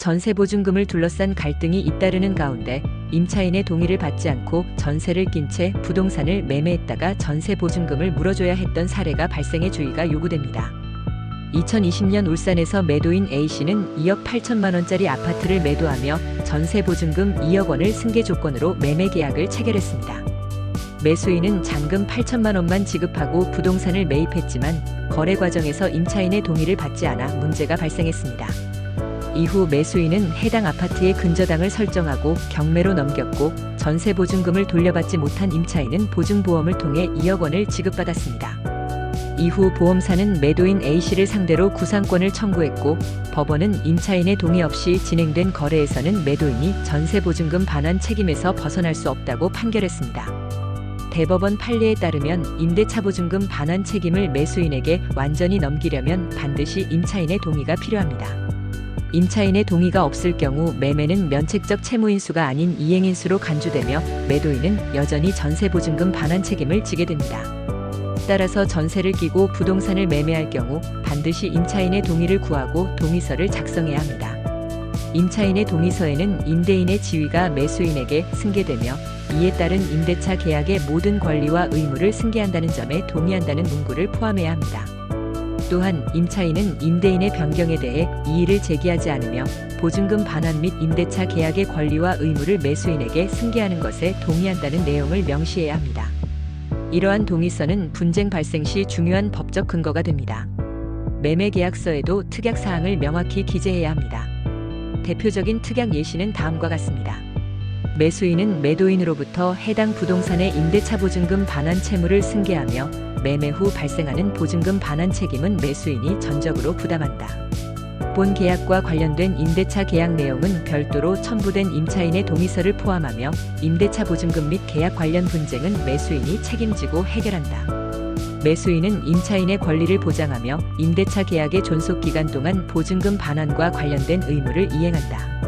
전세보증금을 둘러싼 갈등이 잇따르는 가운데 임차인의 동의를 받지 않고 전세를 낀 채 부동산을 매매했다가 전세보증금을 물어줘야 했던 사례가 발생해 주의가 요구됩니다. 2020년 울산에서 매도인 A씨는 2억 8천만 원짜리 아파트를 매도하며 전세보증금 2억 원을 승계 조건으로 매매 계약을 체결했습니다. 매수인은 잔금 8천만 원만 지급하고 부동산을 매입했지만 거래 과정에서 임차인의 동의를 받지 않아 문제가 발생했습니다. 이후 매수인은 해당 아파트의 근저당을 설정하고 경매로 넘겼고 전세보증금을 돌려받지 못한 임차인은 보증보험을 통해 2억 원을 지급받았습니다. 이후 보험사는 매도인 A씨를 상대로 구상권을 청구했고 법원은 임차인의 동의 없이 진행된 거래에서는 매도인이 전세보증금 반환 책임에서 벗어날 수 없다고 판결했습니다. 대법원 판례에 따르면 임대차 보증금 반환 책임을 매수인에게 완전히 넘기려면 반드시 임차인의 동의가 필요합니다. 임차인의 동의가 없을 경우 매매는 면책적 채무인수가 아닌 이행인수로 간주되며 매도인은 여전히 전세보증금 반환 책임을 지게 됩니다. 따라서 전세를 끼고 부동산을 매매할 경우 반드시 임차인의 동의를 구하고 동의서를 작성해야 합니다. 임차인의 동의서에는 임대인의 지위가 매수인에게 승계되며 이에 따른 임대차 계약의 모든 권리와 의무를 승계한다는 점에 동의한다는 문구를 포함해야 합니다. 또한 임차인은 임대인의 변경에 대해 이의를 제기하지 않으며 보증금 반환 및 임대차 계약의 권리와 의무를 매수인에게 승계하는 것에 동의한다는 내용을 명시해야 합니다. 이러한 동의서는 분쟁 발생 시 중요한 법적 근거가 됩니다. 매매 계약서에도 특약 사항을 명확히 기재해야 합니다. 대표적인 특약 예시는 다음과 같습니다. 매수인은 매도인으로부터 해당 부동산의 임대차 보증금 반환 채무를 승계하며 매매 후 발생하는 보증금 반환 책임은 매수인이 전적으로 부담한다. 본 계약과 관련된 임대차 계약 내용은 별도로 첨부된 임차인의 동의서를 포함하며 임대차 보증금 및 계약 관련 분쟁은 매수인이 책임지고 해결한다. 매수인은 임차인의 권리를 보장하며 임대차 계약의 존속기간 동안 보증금 반환과 관련된 의무를 이행한다.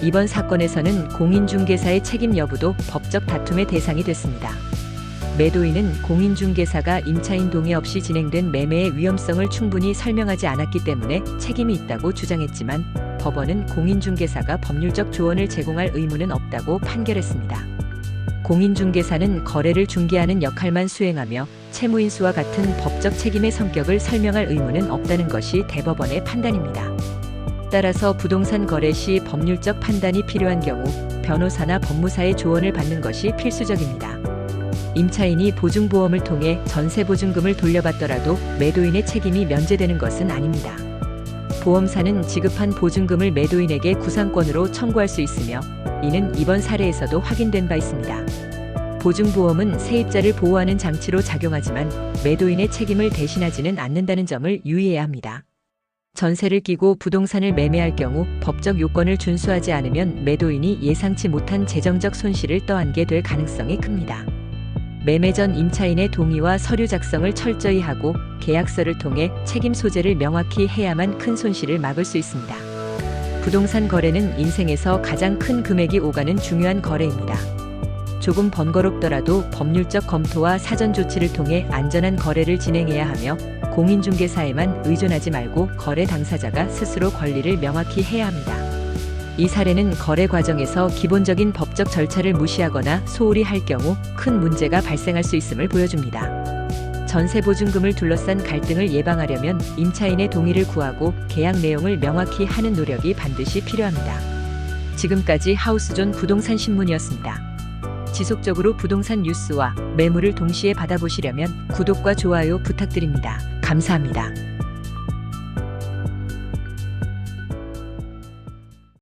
이번 사건에서는 공인중개사의 책임 여부도 법적 다툼의 대상이 됐습니다. 매도인은 공인중개사가 임차인 동의 없이 진행된 매매의 위험성을 충분히 설명하지 않았기 때문에 책임이 있다고 주장했지만 법원은 공인중개사가 법률적 조언을 제공할 의무는 없다고 판결했습니다. 공인중개사는 거래를 중개하는 역할만 수행하며 채무인수와 같은 법적 책임의 성격을 설명할 의무는 없다는 것이 대법원의 판단입니다. 따라서 부동산 거래 시 법률적 판단이 필요한 경우 변호사나 법무사의 조언을 받는 것이 필수적입니다. 임차인이 보증보험을 통해 전세보증금을 돌려받더라도 매도인의 책임이 면제되는 것은 아닙니다. 보험사는 지급한 보증금을 매도인에게 구상권으로 청구할 수 있으며 이는 이번 사례에서도 확인된 바 있습니다. 보증보험은 세입자를 보호하는 장치로 작용하지만 매도인의 책임을 대신하지는 않는다는 점을 유의해야 합니다. 전세를 끼고 부동산을 매매할 경우 법적 요건을 준수하지 않으면 매도인이 예상치 못한 재정적 손실을 떠안게 될 가능성이 큽니다. 매매 전 임차인의 동의와 서류 작성을 철저히 하고 계약서를 통해 책임 소재를 명확히 해야만 큰 손실을 막을 수 있습니다. 부동산 거래는 인생에서 가장 큰 금액이 오가는 중요한 거래입니다. 조금 번거롭더라도 법률적 검토와 사전 조치를 통해 안전한 거래를 진행해야 하며 공인중개사에만 의존하지 말고 거래 당사자가 스스로 권리를 명확히 해야 합니다. 이 사례는 거래 과정에서 기본적인 법적 절차를 무시하거나 소홀히 할 경우 큰 문제가 발생할 수 있음을 보여줍니다. 전세보증금을 둘러싼 갈등을 예방하려면 임차인의 동의를 구하고 계약 내용을 명확히 하는 노력이 반드시 필요합니다. 지금까지 하우스존 부동산 신문이었습니다. 지속적으로 부동산 뉴스와 매물을 동시에 받아보시려면 구독과 좋아요 부탁드립니다. 감사합니다.